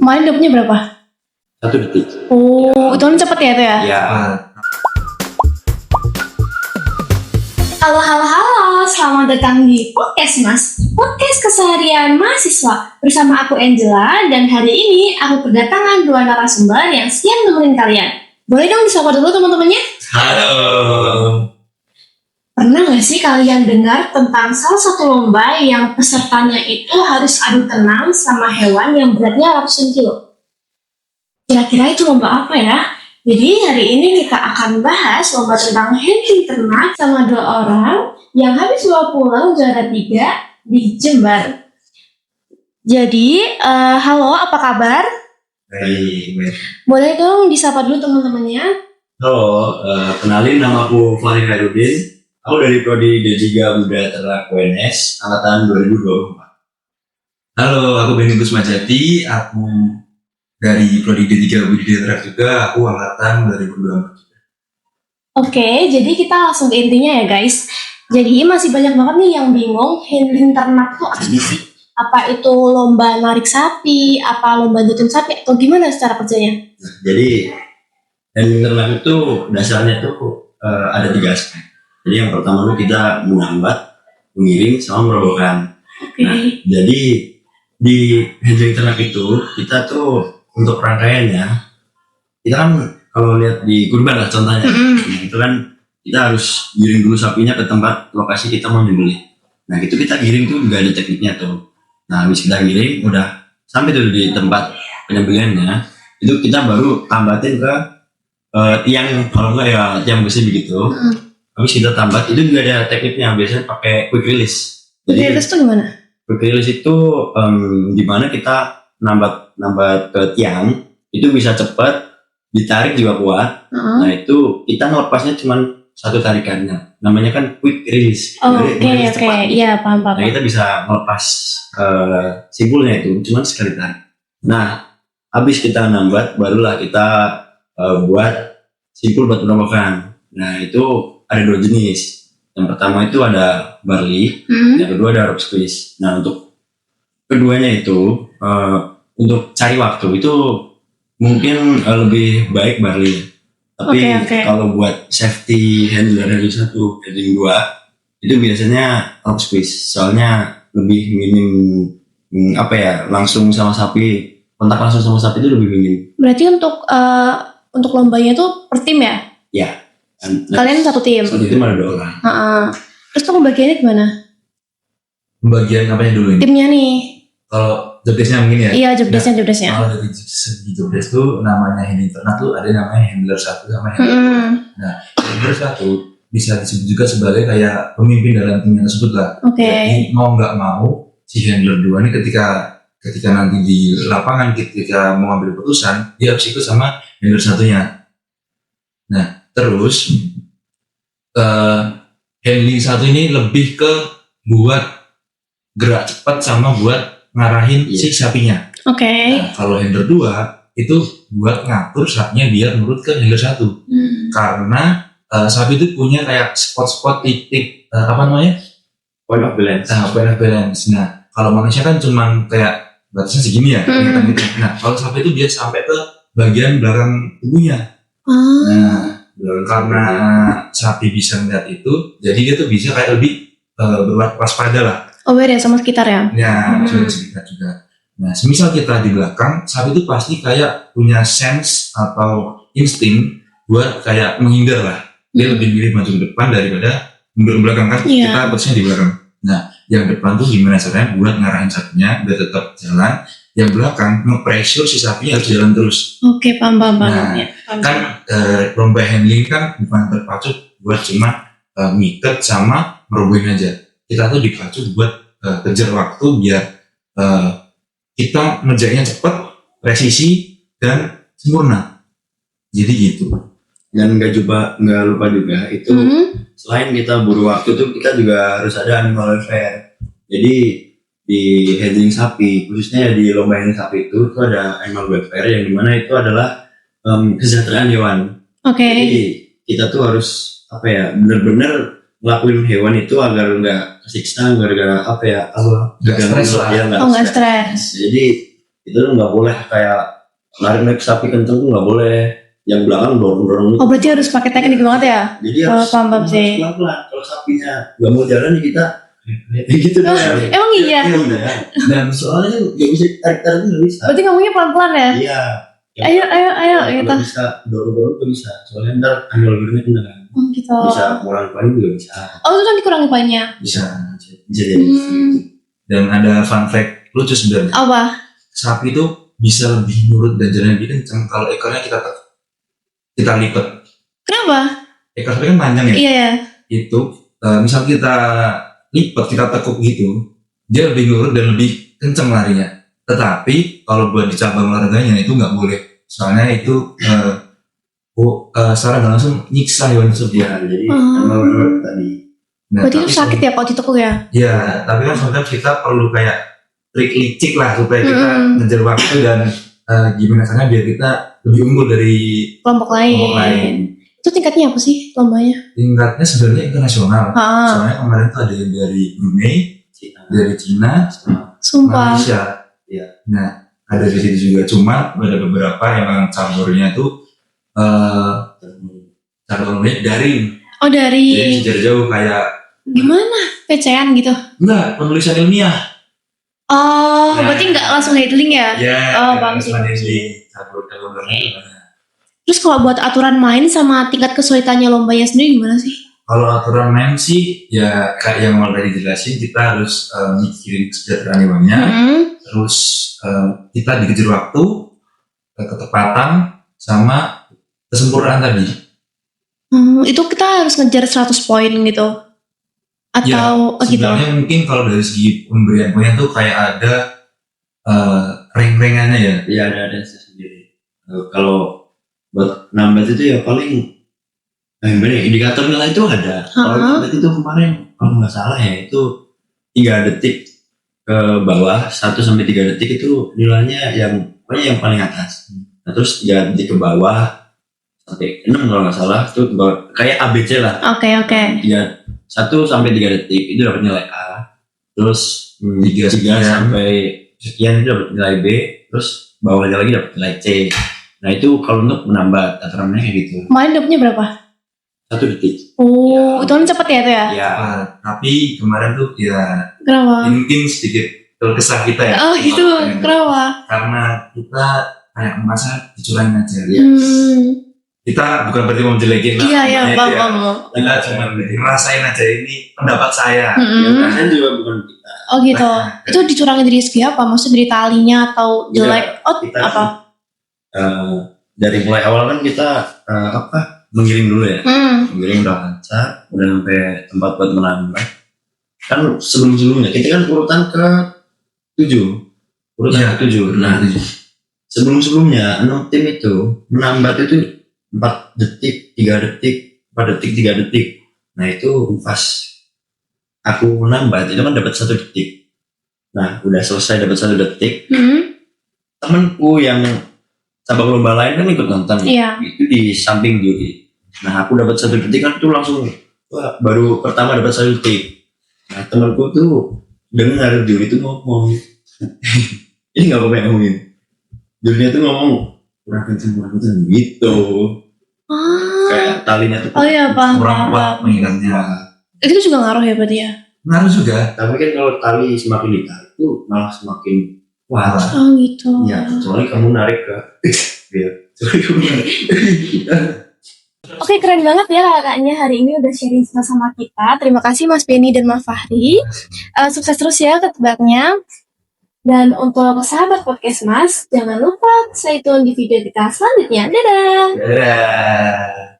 Kemarin dapetnya berapa? 1 detik. Oh, itu kan cepet ya itu ya? Ya. Halo, selamat datang di Podcast Mas, podcast keseharian mahasiswa. Bersama aku Angela, dan hari ini aku kedatangan 2 narasumber yang siap nemenin kalian. Boleh dong disapa dulu teman-temannya? Halo. Pernah gak sih kalian dengar tentang salah satu lomba yang pesertanya itu harus adu tenang sama hewan yang beratnya ratusan kilo? Kira-kira itu lomba apa ya? Jadi hari ini kita akan bahas lomba tentang handling ternak sama 2 orang yang habis bawa pulang juara 3 di Jember. Jadi, halo, apa kabar? Baik. Boleh dong disapa dulu teman-temannya? Halo, kenalin nama aku Fahri Hairudin. Aku dari Prodi D3 Budaya Ternak UNS angkatan 2024. Halo, aku Benny Kusmajati. Aku dari Prodi D3 Budaya Ternak juga. Aku angkatan 2024. Oke, jadi kita langsung ke intinya ya guys. Jadi masih banyak banget nih yang bingung handling ternak tuh apa sih? Apa itu lomba narik sapi, apa lomba nyetun sapi, atau gimana secara kerjanya? Jadi handling ternak itu dasarnya tuh ada 3 aspek. Jadi yang pertama tuh kita mengambat, mengiring, sama merobohkan. Oke. Nah, jadi di handling ternak itu kita tuh untuk rangkaiannya, kita kan kalau lihat di kurban lah contohnya, nah, itu kan kita harus giring dulu sapinya ke tempat lokasi kita mau nyembelih. Nah itu kita giring tuh juga ada tekniknya tuh. Nah habis kita giring udah sampai tuh di tempat penyembelihannya, itu kita baru tambatin ke tiang, kalau enggak ya tiang besi begitu. Habis kita tambat, itu juga ada tekniknya, biasanya pakai quick release. Jadi itu tuh gimana? Quick release itu dimana kita nambat ke tiang, itu bisa cepat, ditarik juga kuat. Nah itu kita melepasnya cuma 1 tarikannya, namanya kan quick release. Oke, iya paham. Nah kita bisa melepas simpulnya itu cuma sekali tarik. Nah habis kita nambat, barulah kita buat simpul buat perobohan. Nah itu ada 2 jenis. Yang pertama itu ada barley, yang kedua ada rope squeeze. Nah untuk keduanya itu untuk cari waktu itu mungkin lebih baik barley. Tapi kalau buat safety handling 1, handling 2 itu biasanya rope squeeze. Soalnya lebih minim langsung sama sapi, kontak langsung sama sapi itu lebih minim. Berarti untuk lombanya itu per tim ya? Ya. Kalian 1 tim? 1 tim ada 2 orang. Terus tuh pembagiannya gimana? Pembagian apanya dulu ini? Timnya nih? Kalau jobdesknya mungkin ya? Iya, jobdesknya. Kalau dari segi jobdesk tuh namanya handling ternak tuh ada namanya handler 1 sama handler 2. Nah, handler 1 bisa disebut juga sebagai kayak pemimpin dalam timnya tersebut lah. Jadi mau nggak mau si handler 2 ini ketika nanti di lapangan ketika mau ambil keputusan, dia harus ikut sama handler 1-nya. Nah, terus handling 1 ini lebih ke buat gerak cepat sama buat ngarahin si sapinya. Nah, kalau handler 2 itu buat ngatur sapinya biar nurut ke handler 1. Karena sapi itu punya kayak spot-spot titik point of balance. Nah, kalau manusia kan cuman kayak batasnya segini ya. Nah, kalau sapi itu dia sampai ke bagian belakang tubuhnya. Nah, karena sapi bisa melihat itu, jadi dia tuh bisa kayak lebih berwaspada lah. Aware ya sama sekitar ya? Ya, sama sekitar juga. Nah, semisal kita di belakang, sapi itu pasti kayak punya sense atau insting buat kayak menghindar lah. Dia lebih milih maju ke depan daripada mundur ke belakang kan? Kita posisinya di belakang. Nah, yang depan tuh gimana caranya buat ngarahin sapinya biar tetap jalan. Yang belakang nge-pressure si sapinya harus jalan terus. Oke, paham. Nah, kan lomba handling kan bukan terpacu buat cuma ngikat sama merobohin aja. Kita tuh dipacu buat kejar waktu biar kita ngerjainnya cepat, presisi, dan sempurna. Jadi gitu. Dan nggak lupa juga itu selain kita buru waktu tuh kita juga harus ada animal welfare. Jadi di handling sapi, khususnya di lomba handling sapi itu ada animal welfare yang dimana itu adalah kesejahteraan hewan. Jadi kita tuh harus benar-benar ngelakuin hewan itu agar nggak kesiksa, nggak stres. Jadi itu nggak boleh kayak narik sapi kenceng tuh nggak boleh, yang belakang dorong Oh berarti harus pakai teknik banget ya? jadi harus paham sih. pelan-pelan. Kalau sapinya nggak mau jalan ya kita gitu dong. Emang iya? Dan soalnya nggak bisa tarik nggak bisa. Berarti ngomongnya pelan-pelan ya? Iya. Ayo gitu. Nggak bisa dorong nggak bisa, soalnya ntar angle gearnya kena kan. Gitu. Bisa kurang poin juga bisa. Oh itu kan dikurangi poinnya? Bisa jadi. Dan ada fun fact lucu sebenarnya. Apa? Sapi itu bisa lebih nurut dan jalan lebih kencang kalau ekornya kita lipat. Kenapa? Ekor sapi kan panjang ya. Iya. Itu misal kita lipat, kita tekuk gitu, dia lebih nurut dan lebih kencang larinya. Tetapi kalau buat di cabang olahraganya itu nggak boleh, soalnya itu secara nggak langsung nyiksa hewan tersebut. Ya, jadi emang tadi. Nah, berarti itu sakit ya kalau ditekuk ya? Iya, tapi kan sometimes kita perlu kayak trik licik lah supaya kita ngejar waktu dan gimana caranya biar kita lebih unggul dari kelompok lain. Itu tingkatnya apa sih lombanya? Tingkatnya sebenarnya internasional. Soalnya kemarin tuh ada yang dari Brunei, dari Cina, Sumpah. Malaysia. Ya. Nah, ada di situ juga. Cuma ada beberapa yang campurnya tuh cabangnya daring. Oh dari. Jadi sejarah jauh kayak. Gimana? PC-an gitu? Enggak, penulisan ilmiah. Oh, berarti nggak langsung handling ya? Ya. Bang sih. Campur. Terus kalau buat aturan main sama tingkat kesulitannya lombanya sendiri gimana sih? Kalau aturan main sih ya kayak yang mau tadi dijelasin, kita harus mikirin kesejahteraan hewannya, terus kita dikejar waktu, ketepatan, sama kesempurnaan tadi. Itu kita harus ngejar 100 poin gitu? Atau ya, gitu? Sebenarnya mungkin kalau dari segi pemberian poinnya tuh kayak ada rank-rankannya ya? Iya ada sendiri. Kalau buat nambah itu ya paling indikator nilai itu ada. Kalau itu kemarin kalau nggak salah ya itu 3 detik ke bawah 1 sampai 3 detik itu nilainya yang paling atas. Nah, terus 3 detik ke bawah sampai 6 kalau nggak salah itu kayak ABC lah. Oke. 1 sampai 3 detik itu dapat nilai A. Terus 3 sampai sekian itu dapat nilai B. Terus bawahnya lagi dapat nilai C. Nah itu kalau untuk menambah aturannya kayak gitu. Kemarin dapetnya berapa? 1 detik. Oh, itu kan cepet ya itu ya? Ya. Tapi kemarin tuh ya. Kenapa? Mungkin sedikit kesah kita ya. Oh gitu, kenapa? Karena kita kayak merasa dicurangin aja. Ya. Kita bukan berarti mau menjelekin lah. Iya, bang. Kita cuma ngerasain aja ini pendapat saya. Rasanya juga bukan kita. Oh gitu. Itu dicurangin dari segi apa? Maksudnya dari talinya atau jelek? Kita apa? Dari mulai awal kan kita mengiring dulu ya. Mengiring udah lancar, udah sampai tempat buat menambah. Kan sebelum-sebelumnya kita kan urutan ke 7. Urutan ke 7. Nah, sebelum-sebelumnya 6 tim itu menambah itu 4 detik, 3 detik, 4 detik, 3 detik. Nah itu pas aku nambah itu kan dapat 1 detik. Nah udah selesai dapat 1 detik. Temenku yang cabang lomba lain kan ikut nonton. Itu di samping juri. Nah aku dapat 1 detik kan itu langsung baru pertama dapat 1 detik. Nah temanku tuh dengar juri itu ngomong. Ini nggak apa-apa yang ngomongin. Jurinya tuh ngomong kurang kenceng gitu. Kayak talinya tuh kurang kuat mengikatnya. Itu juga ngaruh ya berarti ya? Ngaruh juga. Tapi kan kalau tali semakin ditarik tuh malah semakin kuat. Oh gitu. Ya, kecuali kamu narik ke Oke, keren banget ya kakaknya hari ini udah sharing sama kita. Terima kasih Mas Benny dan Mas Fahri. Sukses terus ya ketebaknya. Dan untuk sahabat podcast Mas, jangan lupa stay tune di video kita selanjutnya. Dadah! Dadah!